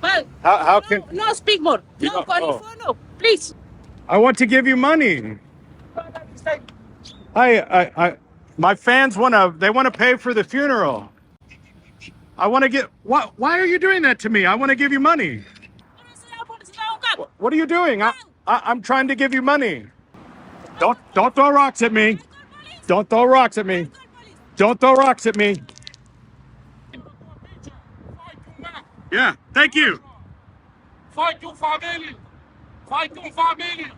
Well, How can no speak more. you No, know, no, please. I want to give you money. My fans they want to pay for the funeral. I want to get why are you doing that to me? I want to give you money. What are you doing? I'm trying to give you money. Don't throw rocks at me. Don't throw rocks at me. Don't throw rocks at me. Yeah, thank you. Fight your family. Fight your family.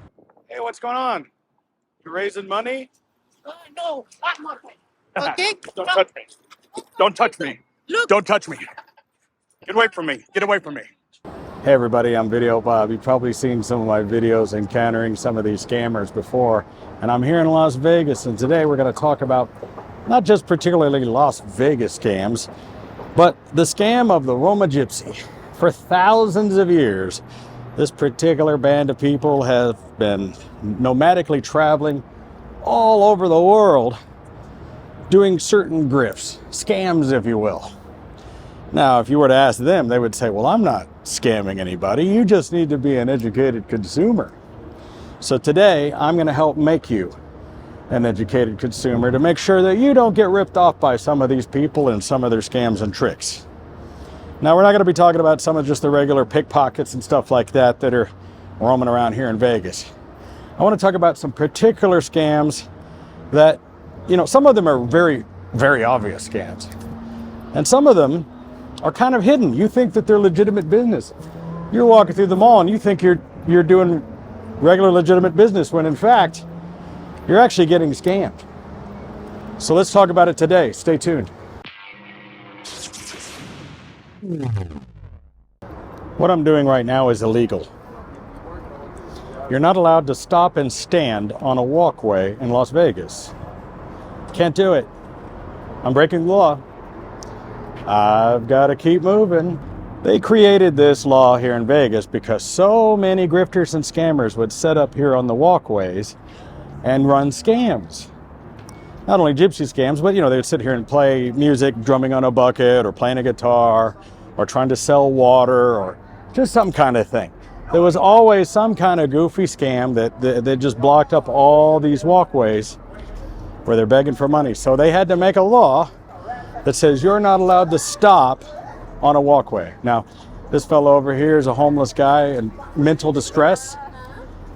Hey, what's going on? You raising money? No, not more. Okay? Don't touch me. Don't touch me. Look. Don't touch me. Get away from me. Get away from me. Hey everybody, I'm Videobob. You've probably seen some of my videos encountering some of these scammers before. And I'm here in Las Vegas, and today we're going to talk about not just particularly Las Vegas scams, but the scam of the Roma Gypsy. For thousands of years, this particular band of people have been nomadically traveling all over the world doing certain grifts, scams if you will. Now, if you were to ask them, they would say, well, I'm not scamming anybody. You just need to be an educated consumer. So today, I'm going to help make you an educated consumer to make sure that you don't get ripped off by some of these people and some of their scams and tricks. Now, we're not going to be talking about some of just the regular pickpockets and stuff like that that are roaming around here in Vegas. I want to talk about some particular scams that, you know, some of them are very, very obvious scams. And some of them are kind of hidden. You think that they're legitimate business. You're walking through the mall and you think you're doing regular legitimate business when in fact, you're actually getting scammed. So let's talk about it today. Stay tuned. What I'm doing right now is illegal. You're not allowed to stop and stand on a walkway in Las Vegas. Can't do it. I'm breaking the law. I've got to keep moving. They created this law here in Vegas because so many grifters and scammers would set up here on the walkways and run scams. Not only gypsy scams, but you know, they would sit here and play music, drumming on a bucket or playing a guitar or trying to sell water or just some kind of thing. There was always some kind of goofy scam that just blocked up all these walkways where they're begging for money. So they had to make a law that says you're not allowed to stop on a walkway. Now, this fellow over here is a homeless guy in mental distress.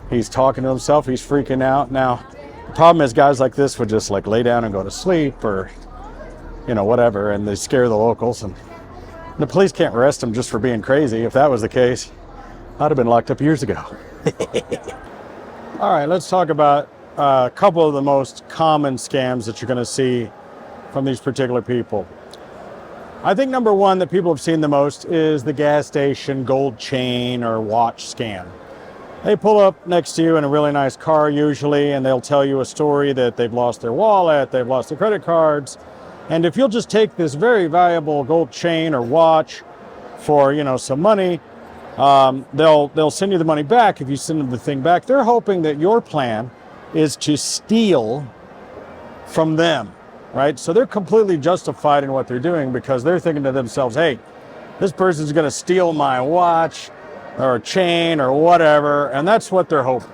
He's talking to himself, he's freaking out. Now, the problem is guys like this would just like lay down and go to sleep or, you know, whatever, and they scare the locals. And the police can't arrest him just for being crazy. If that was the case, I'd have been locked up years ago. All right, let's talk about a couple of the most common scams that you're gonna see from these particular people. I think number one that people have seen the most is the gas station gold chain or watch scam. They pull up next to you in a really nice car usually, and they'll tell you a story that they've lost their wallet, they've lost their credit cards. And if you'll just take this very valuable gold chain or watch for, you know, some money, they'll send you the money back. If you send them the thing back, they're hoping that your plan is to steal from them. Right? So they're completely justified in what they're doing because they're thinking to themselves, hey, this person's going to steal my watch or chain or whatever. And that's what they're hoping.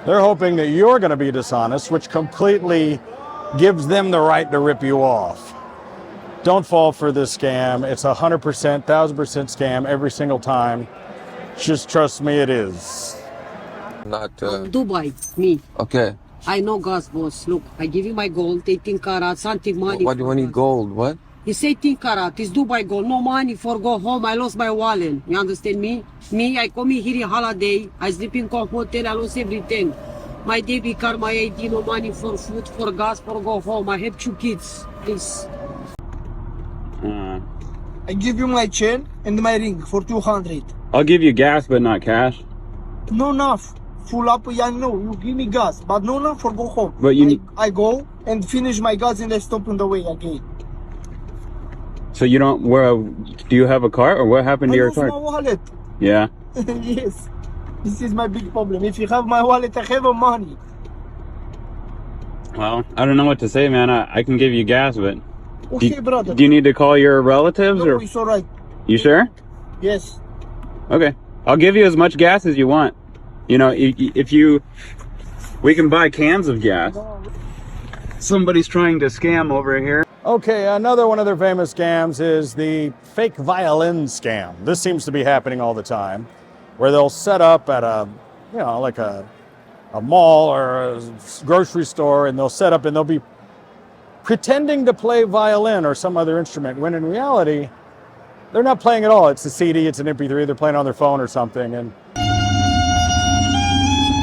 They're hoping that you're going to be dishonest, which completely gives them the right to rip you off. Don't fall for this scam. It's 100%, 1000% scam every single time. Just trust me, it is. Not Dubai, me. okay. I know gas, boss. Look, I give you my gold, 18 carats, something money. What do you need? Gold? What? It's 18 karat, it's Dubai gold, no money for go home, I lost my wallet. You understand me? Me, I come here in holiday, I sleep in hotel, I lost everything. My debit card, my ID, no money for food, for gas, for go home. I have 2 kids, please. I give you my chain and my ring for 200. I'll give you gas, but not cash. No enough. Full up, I know. You give me gas, but no enough for go home. But you I go and finish my gas and I stop on the way again. So you don't, do you have a car or what happened to your car? I lost my wallet. Yeah. Yes. This is my big problem. If you have my wallet, I have money. Well, I don't know what to say, man. I can give you gas, but Okay, brother. do you need to call your relatives No, or? it's alright. You sure? Yes. Okay. I'll give you as much gas as you want. You know, we can buy cans of gas. Somebody's trying to scam over here. Okay, another one of their famous scams is the fake violin scam. This seems to be happening all the time, where they'll set up at like a mall or a grocery store, and they'll set up and they'll be pretending to play violin or some other instrument, when in reality, they're not playing at all. It's a CD, it's an MP3, they're playing on their phone or something. And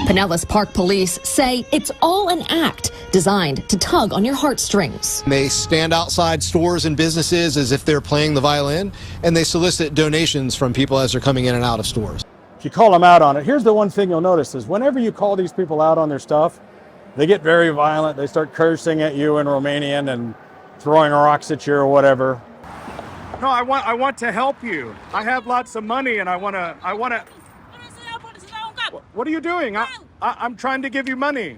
Pinellas Park Police say it's all an act designed to tug on your heartstrings. They stand outside stores and businesses as if they're playing the violin, and they solicit donations from people as they're coming in and out of stores. if you call them out on it, here's the one thing you'll notice is whenever you call these people out on their stuff, they get very violent. They start cursing at you in Romanian and throwing rocks at you or whatever. No, I want to help you. I have lots of money and I want to. What are you doing? I'm trying to give you money.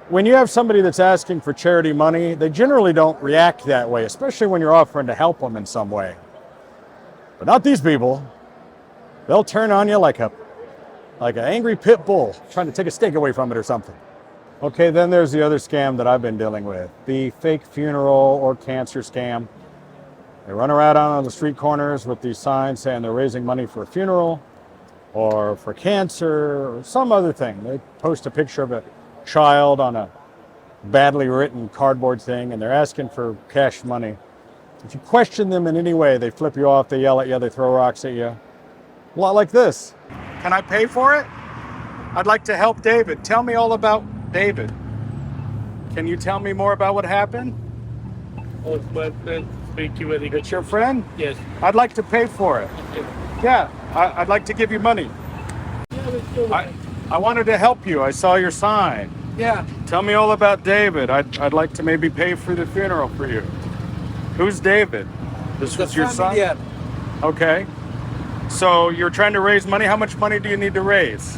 When you have somebody that's asking for charity money, they generally don't react that way, especially when you're offering to help them in some way. But not these people. They'll turn on you like an angry pit bull trying to take a steak away from it or something. Okay, then there's the other scam that I've been dealing with, the fake funeral or cancer scam. They run around on the street corners with these signs saying they're raising money for a funeral or for cancer or some other thing. They post a picture of a child on a badly written cardboard thing and they're asking for cash money. If you question them in any way, they flip you off, they yell at you, they throw rocks at you. A lot like this. Can I pay for it? I'd like to help David. Tell me all about David. Can you tell me more about what happened? Oh, my friend. Thank you very much. It's your friend? Yes. I'd like to pay for it. Okay. Yeah, I'd like to give you money. I wanted to help you. I saw your sign. Yeah. Tell me all about David. I'd like to maybe pay for the funeral for you. Who's David? This was your son? Yeah. Okay. So you're trying to raise money. How much money do you need to raise?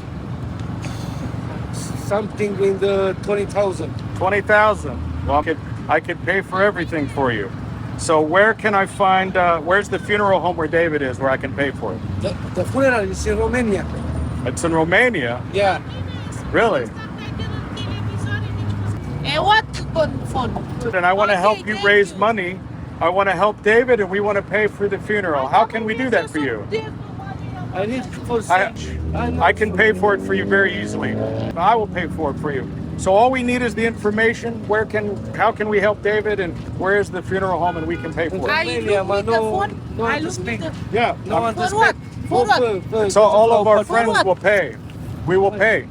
Something in the 20,000. 20,000. Well, I could pay for everything for you. So where can I find, where's the funeral home where David is where I can pay for it? The funeral is in Romania. It's in Romania? Yeah. Really? And I want to help you raise money. I want to help David and we want to pay for the funeral. How can we do that for you? I need for I can pay for it for you very easily. I will pay for it for you. So all we need is the information. How can we help David and where is the funeral home and we can pay for it? Yeah. No one to speak. For what? So all of our friends will pay. We will pay.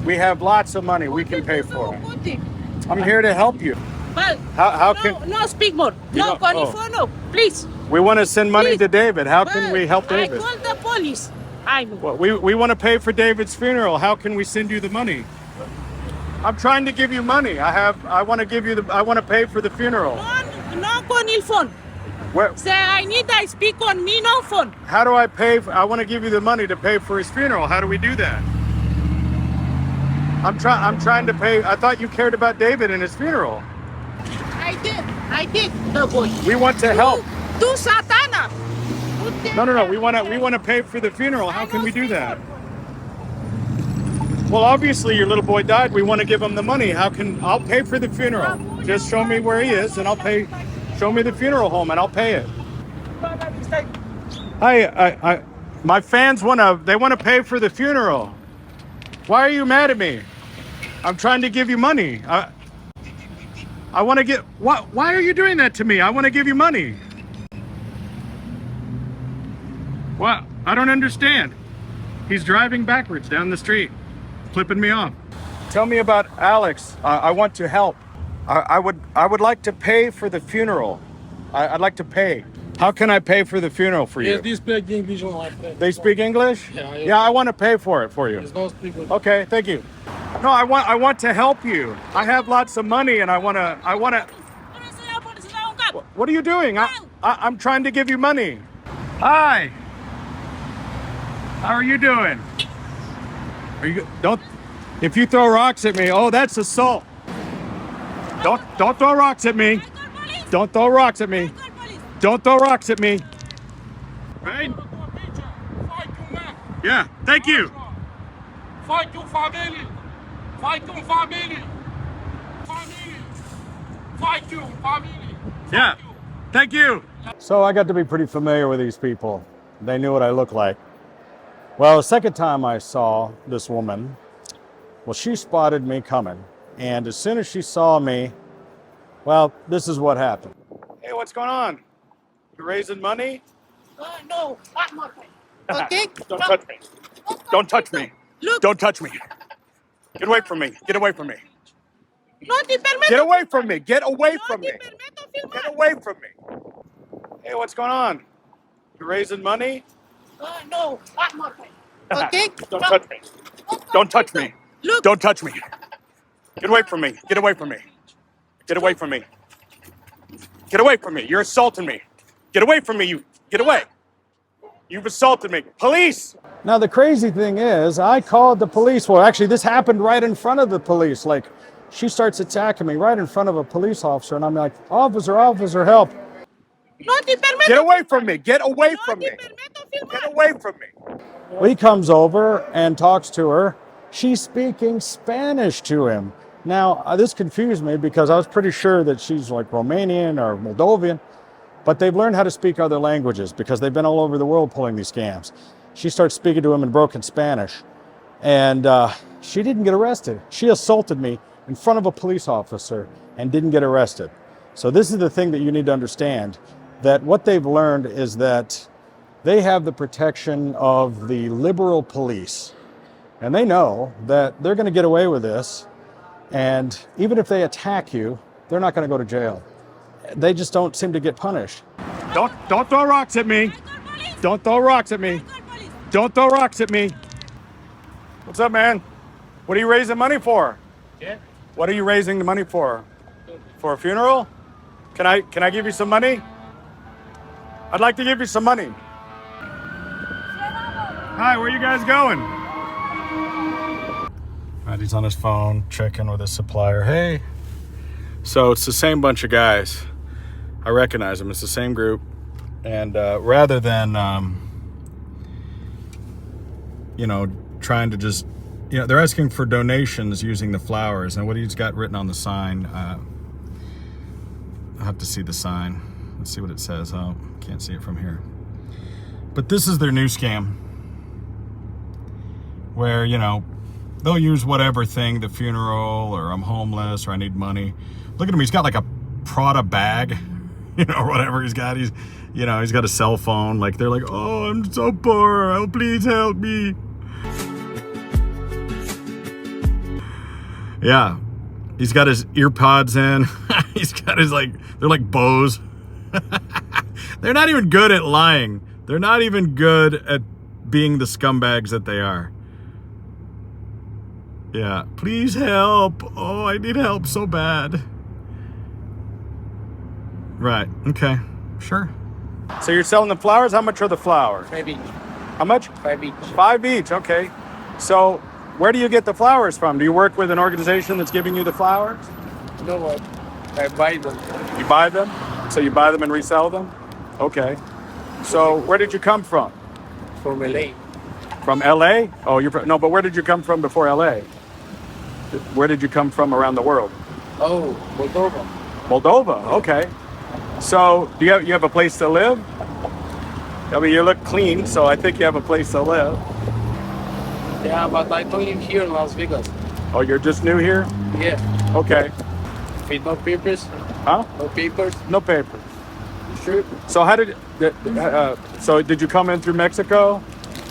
We have lots of money we can pay for it. I'm here to help you. But How no, can no speak more. No, no, please. we want to send money Please. to David? How can we help David? I call the police. Well, we want to pay for David's funeral. How can we send you the money? I'm trying to give you money. I want to pay for the funeral. No con il phone. Where, Say I speak on me no phone. how do I pay? I want to give you the money to pay for his funeral. How do we do that? I'm trying to pay. I thought you cared about David and his funeral. I did, the boy. We want to help. Tu satana. No. We want to pay for the funeral. How can we do that? Well, obviously your little boy died. We want to give him the money. I'll pay for the funeral. Just show me where he is and I'll pay. Show me the funeral home and I'll pay it. My fans want to pay for the funeral. Why are you mad at me? I'm trying to give you money. I want to get, why are you doing that to me? I want to give you money. What? I don't understand. He's driving backwards down the street, flipping me off. Tell me about Alex. I want to help. I would like to pay for the funeral. I'd like to pay. How can I pay for the funeral for you? Yes, this speak English like that. They speak English? Yeah. Yeah, I want to pay for it for you. There's no speak. Okay, thank you. No, I want to help you. I have lots of money and I want to. What are you doing? I'm trying to give you money. Hi. How are you doing? If you throw rocks at me, oh, that's assault. Don't throw rocks at me. Don't throw rocks at me. Don't throw rocks at me. Right? Fight you, man. Yeah, thank you. Fight you, family. Fight you, family. Family. Fight you, family. Yeah, thank you. So I got to be pretty familiar with these people. They knew what I looked like. Well, the second time I saw this woman, well, she spotted me coming. And as soon as she saw me, well, this is what happened. Hey, what's going on? You raising money? No, not my friend. Okay? Don't touch me. Don't touch me. Look. Don't touch me. Get away from me. Get away from me. No ti permetto. Get away from me. Get away No from ti me. permetto filmare. Get away from me. Hey, what's going on? You raising money? No, not my friend. Okay? Don't touch me. Don't touch me. Look. Don't touch me. Get away from me. Get away from me. Get away from me. Get away from me. You're assaulting me. Get away from me. You get away. You've assaulted me. Police! Now, the crazy thing is, I called the police. Well, actually, this happened right in front of the police. Like, she starts attacking me right in front of a police officer, and I'm like, officer, officer, help. No ti permetto. Get away from me. Get away No from ti me. permetto filmare. Get away from me. Well, he comes over and talks to her. She's speaking Spanish to him. Now, this confused me because I was pretty sure that she's like Romanian or Moldovan, but they've learned how to speak other languages because they've been all over the world pulling these scams. She starts speaking to him in broken Spanish, and she didn't get arrested. She assaulted me in front of a police officer and didn't get arrested. So this is the thing that you need to understand, that what they've learned is that they have the protection of the liberal police. And they know that they're going to get away with this. And even if they attack you, they're not going to go to jail. They just don't seem to get punished. Don't throw rocks at me. Don't throw rocks at me. Don't throw rocks at me. What's up, man? What are you raising money for? Yeah. What are you raising the money for? For a funeral? Can I give you some money? I'd like to give you some money. Hi, where you guys going? All right, he's on his phone, checking with his supplier. Hey. So it's the same bunch of guys. I recognize them. It's the same group. And rather than, trying to just, they're asking for donations using the flowers. And what he's got written on the sign, I'll have to see the sign. Let's see what it says. Oh, can't see it from here. But this is their new scam. Where, they'll use whatever thing, the funeral, or I'm homeless, or I need money. Look at him, he's got like a Prada bag, or whatever he's got. He's got a cell phone. Like, they're like, oh, I'm so poor, oh, please help me. Yeah, he's got his ear pods in. He's got his, they're like bows. They're not even good at lying. They're not even good at being the scumbags that they are. Yeah, please help. Oh, I need help so bad. Right, okay, sure. So you're selling the flowers? How much are the flowers? 5 each. How much? 5 each. 5 each, okay. So where do you get the flowers from? Do you work with an organization that's giving you the flowers? No what? I buy them. You buy them? So you buy them and resell them? Okay. So where did you come from? From LA. From LA? Oh, no, but where did you come from before LA? Where did you come from around the world? Oh, Moldova. Moldova, okay. So do you have a place to live? I mean, you look clean, so I think you have a place to live. Yeah, but I don't live here in Las Vegas. Oh, you're just new here? Yeah. Okay. With no papers? Huh? No papers? No papers. Sure. So so did you come in through Mexico?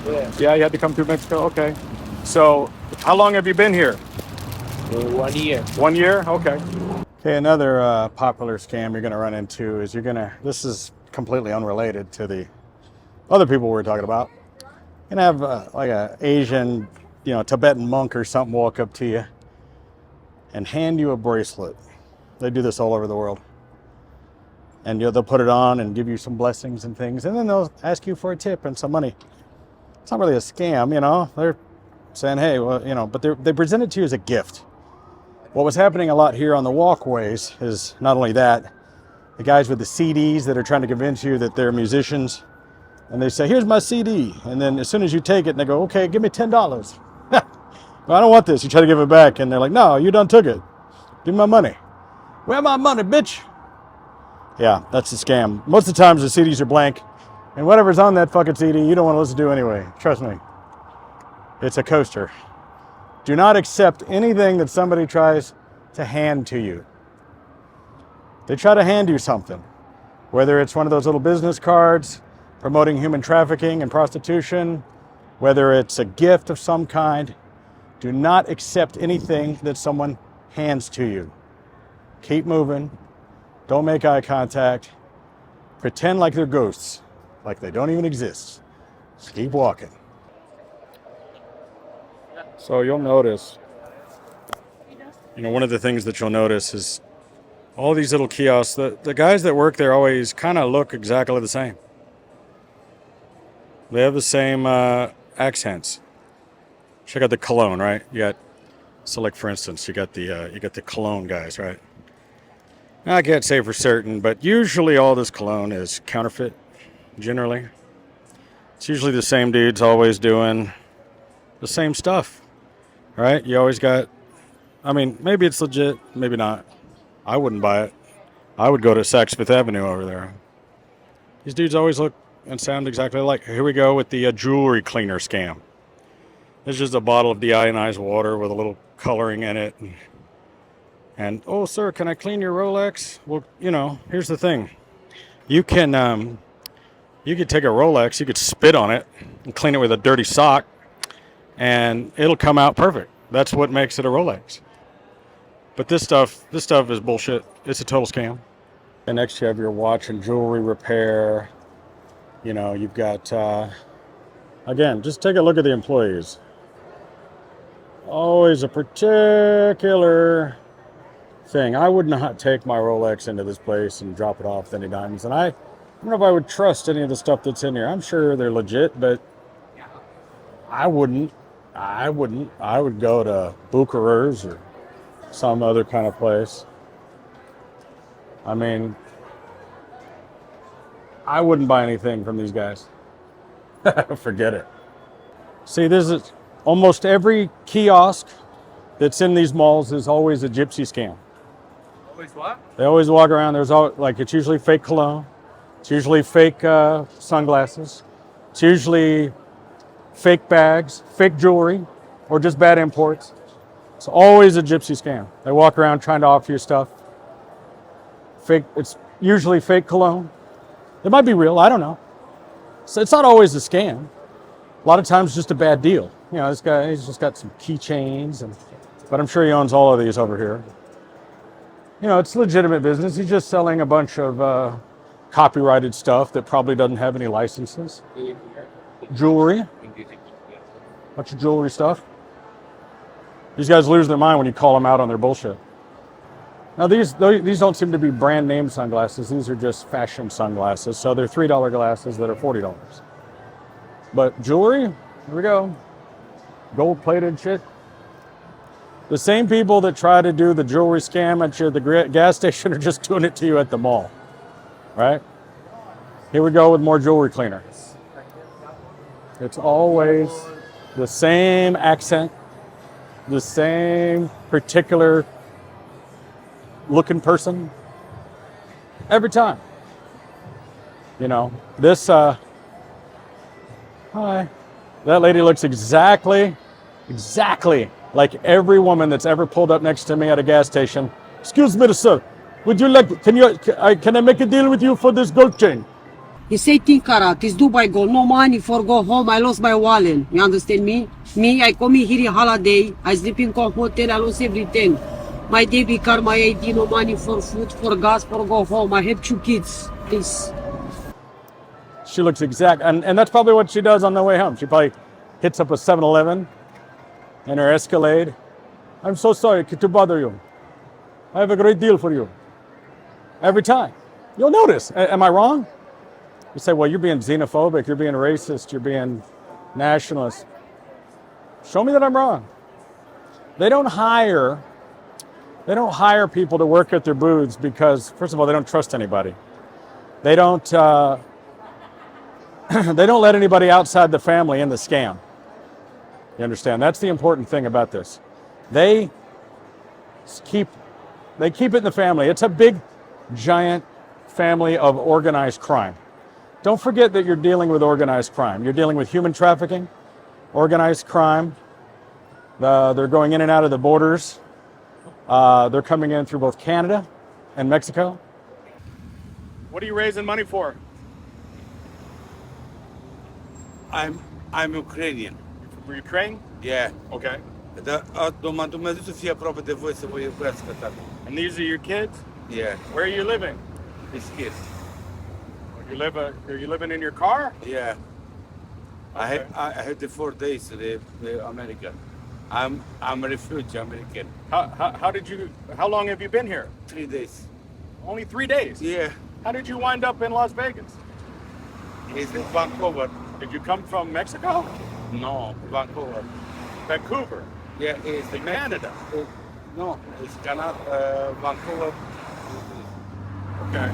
Yeah. Yeah, you had to come through Mexico? Okay. So how long have you been here? 1 year. 1 year? Okay. Okay, another popular scam you're going to run into is this is completely unrelated to the other people we're talking about. You're going to have like a Asian, Tibetan monk or something walk up to you and hand you a bracelet. They do this all over the world. And they'll put it on and give you some blessings and things, and then they'll ask you for a tip and some money. It's not really a scam, They're saying, hey, well, but they present it to you as a gift. What was happening a lot here on the Walkways is not only that, the guys with the CDs that are trying to convince you that they're musicians, and they say, here's my CD. And then as soon as you take it, and they go, okay, give me $10. Well, I don't want this. You try to give it back, and they're like, no, you done took it. Give me my money. Where my money, bitch? Yeah, that's a scam. Most of the times the CDs are blank, and whatever's on that fucking CD, you don't want to listen to anyway. Trust me. It's a coaster. Do not accept anything that somebody tries to hand to you. They try to hand you something, whether it's one of those little business cards promoting human trafficking and prostitution, whether it's a gift of some kind. Do not accept anything that someone hands to you. Keep moving. Don't make eye contact. Pretend like they're ghosts, like they don't even exist. Just keep walking. So you'll notice, one of the things that you'll notice is all these little kiosks, the guys that work there always kind of look exactly the same. They have the same accents. Check out the cologne, right? You got, so like for instance, you got the cologne guys, right? I can't say for certain, but usually all this cologne is counterfeit, generally. It's usually the same dudes always doing the same stuff, right? You always got, maybe it's legit, maybe not. I wouldn't buy it. I would go to Saks Fifth Avenue over there. These dudes always look and sound exactly alike. Here we go with the jewelry cleaner scam. It's just a bottle of deionized water with a little coloring in it. And oh, sir, can I clean your Rolex? Well, here's the thing. You could take a Rolex, you could spit on it and clean it with a dirty sock, and it'll come out perfect. That's what makes it a Rolex. But this stuff is bullshit. It's a total scam. And next you have your watch and jewelry repair. You've got, again, just take a look at the employees. Always a particular thing. I would not take my Rolex into this place and drop it off with any diamonds. And I don't know if I would trust any of the stuff that's in here. I'm sure they're legit, but I wouldn't. I would go to Bucharest or some other kind of place. I wouldn't buy anything from these guys. Forget it. See, this is almost every kiosk that's in these malls is always a gypsy scam. Always what? They always walk around. It's usually fake cologne. It's usually fake sunglasses. It's usually fake bags, fake jewelry, or just bad imports. It's always a gypsy scam. They walk around trying to offer you stuff. Fake. It's usually fake cologne. It might be real. I don't know. So it's not always a scam. A lot of times, just a bad deal. This guy, he's just got some keychains, but I'm sure he owns all of these over here. It's legitimate business. He's just selling a bunch of copyrighted stuff that probably doesn't have any licenses. Jewelry. Bunch of jewelry stuff. These guys lose their mind when you call them out on their bullshit. Now, these don't seem to be brand name sunglasses. These are just fashion sunglasses. So they're $3 glasses that are $40. But jewelry, here we go. Gold-plated shit. The same people that try to do the jewelry scam at the gas station are just doing it to you at the mall. Right? Here we go with more jewelry cleaner. It's always the same accent, the same particular looking person every time. This hi, that lady looks exactly like every woman that's ever pulled up next to me at a gas station. Excuse me, sir, would you like, can I make a deal with you for this gold chain? You say Tinkarat, it's Dubai gold, no money for go home, I lost my wallet. You understand me? Me, I come here holiday, I sleep in hotel, I lost everything. My debit card, my ID, no money for food, for gas, for go home. I have 2 kids, please. She looks exact, and that's probably what she does on the way home. She probably hits up a 7-Eleven in her Escalade. I'm so sorry to bother you. I have a great deal for you. Every time. You'll notice. Am I wrong? You say, well, you're being xenophobic, you're being racist, you're being nationalist. Show me that I'm wrong. They don't hire people to work at their booths because, first of all, they don't trust anybody. They don't they don't let anybody outside the family in the scam. You understand? That's the important thing about this. They keep it in the family. It's a big, giant family of organized crime. Don't forget that you're dealing with organized crime. You're dealing with human trafficking, organized crime. They're going in and out of the borders. They're coming in through both Canada and Mexico. What are you raising money for? I'm Ukrainian. For Ukraine? Yeah. Okay. Dumnezeu să fie aproape de voi să vă iubească, tată. And these are your kids? Yeah. Where are you living? It's kids. Are you living in your car? Yeah. Okay. I had the 4 days to the America. I'm a refugee American. How long have you been here? 3 days. Only 3 days? Yeah. How did you wind up in Las Vegas? It's in Vancouver. Did you come from Mexico? No, Vancouver. Vancouver? Yeah, it's In Canada? No, it's Canada, Vancouver. Okay.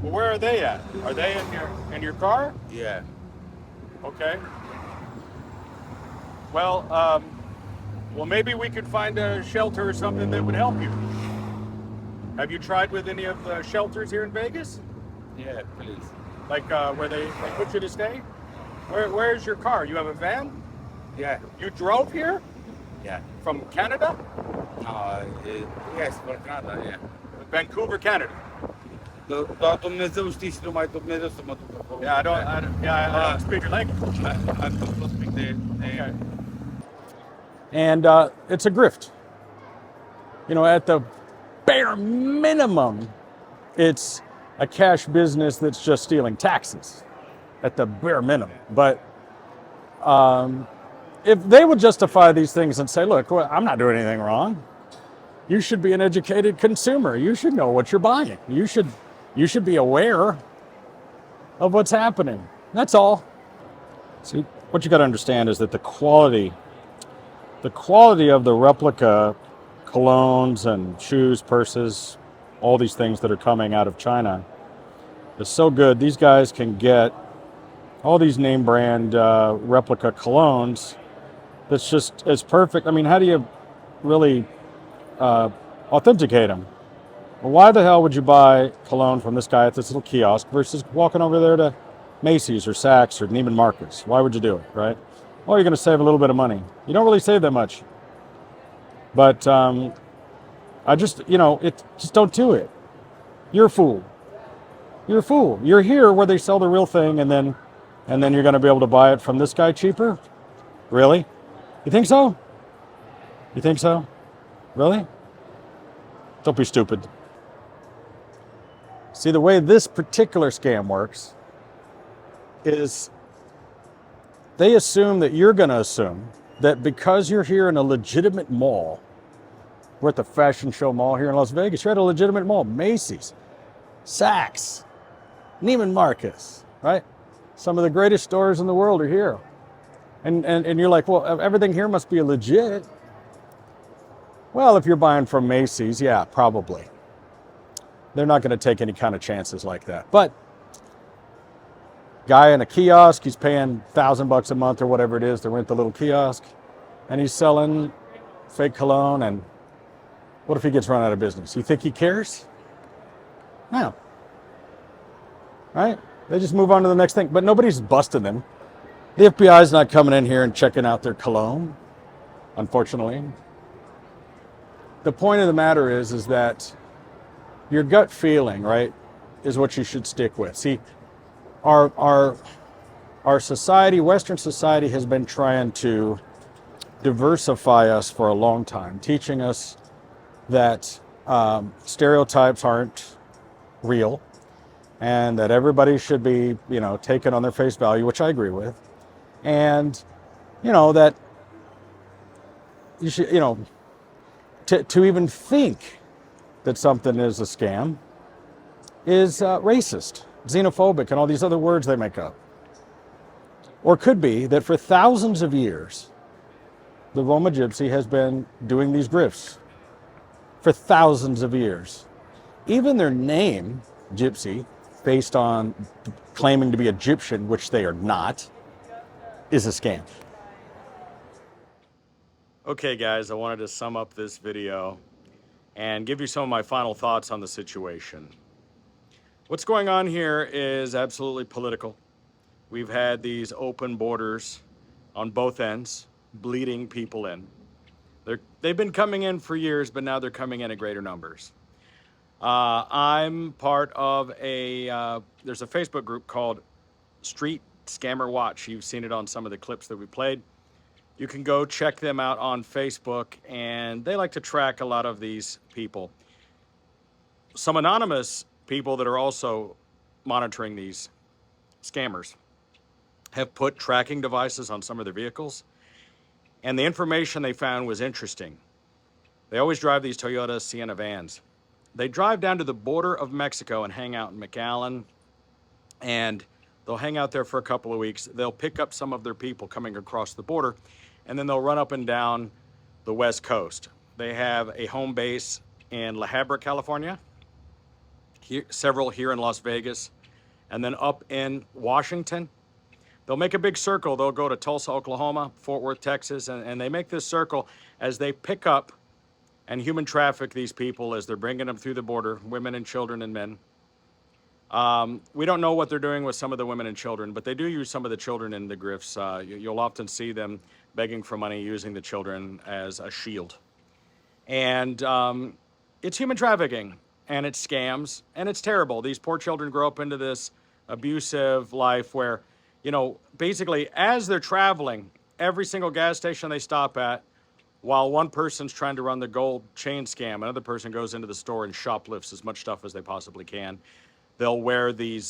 Well, where are they at? Are they in your car? Yeah. Okay. Well, maybe we could find a shelter or something that would help you. Have you tried with any of the shelters here in Vegas? Yeah, please. Like where they put you to stay? Where's your car? You have a van? Yeah. You drove here? Yeah. From Canada? Yes, for Canada, yeah. Vancouver, Canada. Dar Dumnezeu știe și numai Dumnezeu să mă ducă acolo. Yeah, I don't speak your language. I don't speak the Okay. And it's a grift. You know, at the bare minimum, it's a cash business that's just stealing taxes at the bare minimum. But if they would justify these things and say, look, well, I'm not doing anything wrong. You should be an educated consumer. You should know what you're buying. You should be aware of what's happening. That's all. See, what you got to understand is that the quality of the replica colognes and shoes, purses, all these things that are coming out of China is so good. These guys can get all these name brand replica colognes that's just as perfect. I mean, how do you really authenticate them? Well, why the hell would you buy cologne from this guy at this little kiosk versus walking over there to Macy's or Saks or Neiman Marcus? Why would you do it, right? Well, you're going to save a little bit of money. You don't really save that much. But I just, just don't do it. You're a fool. You're a fool. You're here where they sell the real thing, and then you're going to be able to buy it from this guy cheaper? Really? You think so? You think so? Really? Don't be stupid. See, the way this particular scam works is they assume that you're going to assume that because you're here in a legitimate mall, we're at the Fashion Show Mall here in Las Vegas, you're at a legitimate mall, Macy's, Saks, Neiman Marcus, right? Some of the greatest stores in the world are here. And you're like, well, everything here must be legit. Well, if you're buying from Macy's, yeah, probably. They're not going to take any kind of chances like that. But guy in a kiosk, he's paying $1,000 a month or whatever it is to rent the little kiosk, and he's selling fake cologne. And what if he gets run out of business? You think he cares? No. Right? They just move on to the next thing. But nobody's busting them. The FBI's not coming in here and checking out their cologne, unfortunately. The point of the matter is that your gut feeling, right, is what you should stick with. See, our society, Western society, has been trying to diversify us for a long time, teaching us that stereotypes aren't real and that everybody should be, taken on their face value, which I agree with. And, that you should, to even think that something is a scam is racist, xenophobic, and all these other words they make up. Or could be that for thousands of years, the Roma Gypsy has been doing these grifts for thousands of years. Even their name, Gypsy, based on claiming to be Egyptian, which they are not, is a scam. Okay, guys, I wanted to sum up this video and give you some of my final thoughts on the situation. What's going on here is absolutely political. We've had these open borders on both ends, bleeding people in. They've been coming in for years, but now they're coming in at greater numbers. I'm part of there's a Facebook group called Street Scammer Watch. You've seen it on some of the clips that we played. You can go check them out on Facebook, and they like to track a lot of these people. Some anonymous people that are also monitoring these scammers have put tracking devices on some of their vehicles, and the information they found was interesting. They always drive these Toyota Sienna vans. They drive down to the border of Mexico and hang out in McAllen, and they'll hang out there for a couple of weeks. They'll pick up some of their people coming across the border, and then they'll run up and down the West Coast. They have a home base in La Habra, California, several here in Las Vegas, and then up in Washington. They'll make a big circle. They'll go to Tulsa, Oklahoma, Fort Worth, Texas, and they make this circle as they pick up and human traffic these people as they're bringing them through the border, women and children and men. We don't know what they're doing with some of the women and children, but they do use some of the children in the grifts. You'll often see them begging for money, using the children as a shield. And it's human trafficking, and it's scams, and it's terrible. These poor children grow up into this abusive life where, you know, basically as they're traveling, every single gas station they stop at, while one person's trying to run the gold chain scam, another person goes into the store and shoplifts as much stuff as they possibly can. They'll wear these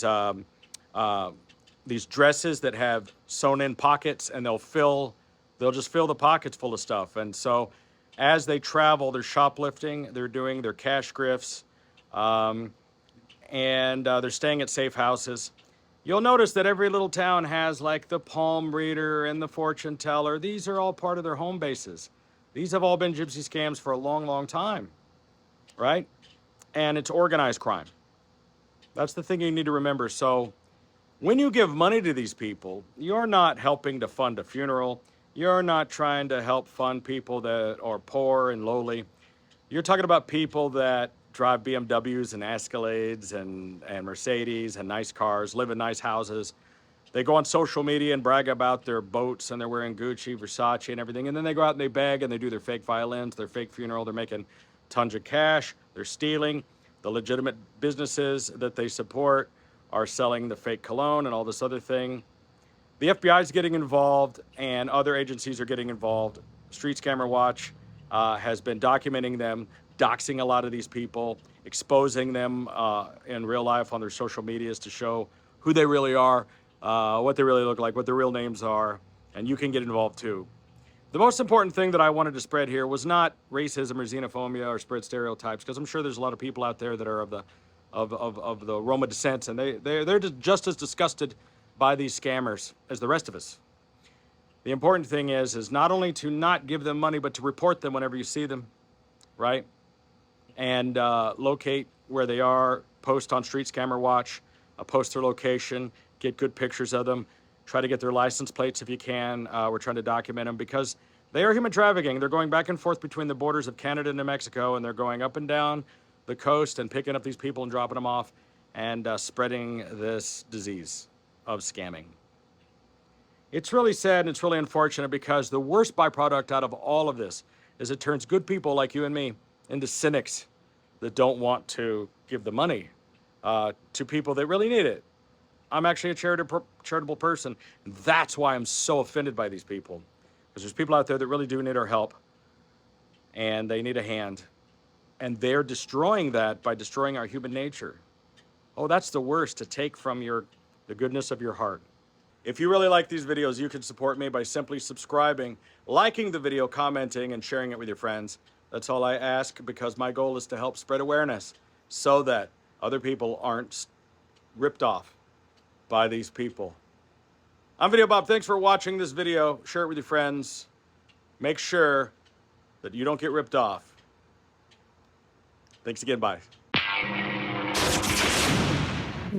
dresses that have sewn-in pockets, and they'll just fill the pockets full of stuff. And so as they travel, they're shoplifting, they're doing their cash grifts, and they're staying at safe houses. You'll notice that every little town has like the palm reader and the fortune teller. These are all part of their home bases. These have all been gypsy scams for a long, long time, right? And it's organized crime. That's the thing you need to remember. So when you give money to these people, you're not helping to fund a funeral. You're not trying to help fund people that are poor and lowly. You're talking about people that drive BMWs and Escalades and Mercedes and nice cars, live in nice houses. They go on social media and brag about their boats, and they're wearing Gucci, Versace, and everything. And then they go out and they beg, and they do their fake violins, their fake funeral. They're making tons of cash. They're stealing. The legitimate businesses that they support are selling the fake cologne and all this other thing. The FBI is getting involved, and other agencies are getting involved. Street Scammer Watch has been documenting them, doxing a lot of these people, exposing them in real life on their social medias to show who they really are, what they really look like, what their real names are, and you can get involved too. The most important thing that I wanted to spread here was not racism or xenophobia or spread stereotypes, because I'm sure there's a lot of people out there that are of the Roma descent, and they're just as disgusted by these scammers as the rest of us. The important thing is not only to not give them money, but to report them whenever you see them, right? And locate where they are, post on Street Scammer Watch, post their location, get good pictures of them, try to get their license plates if you can. We're trying to document them because they are human trafficking. They're going back and forth between the borders of Canada and New Mexico, and they're going up and down the coast and picking up these people and dropping them off and spreading this disease of scamming. It's really sad and it's really unfortunate because the worst byproduct out of all of this is it turns good people like you and me into cynics that don't want to give the money to people that really need it. I'm actually a charitable person, and that's why I'm so offended by these people. Because there's people out there that really do need our help, and they need a hand. And they're destroying that by destroying our human nature. Oh, that's the worst, to take from the goodness of your heart. If you really like these videos, you can support me by simply subscribing, liking the video, commenting, and sharing it with your friends. That's all I ask, because my goal is to help spread awareness so that other people aren't ripped off by these people. I'm Videobob. Thanks for watching this video. Share it with your friends. Make sure that you don't get ripped off. Thanks again. Bye.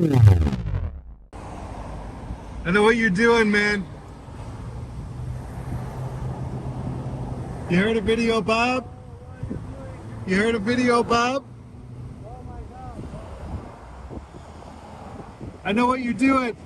I know what you're doing, man. You heard a video, Bob? You heard a video, Bob? I know what you're doing.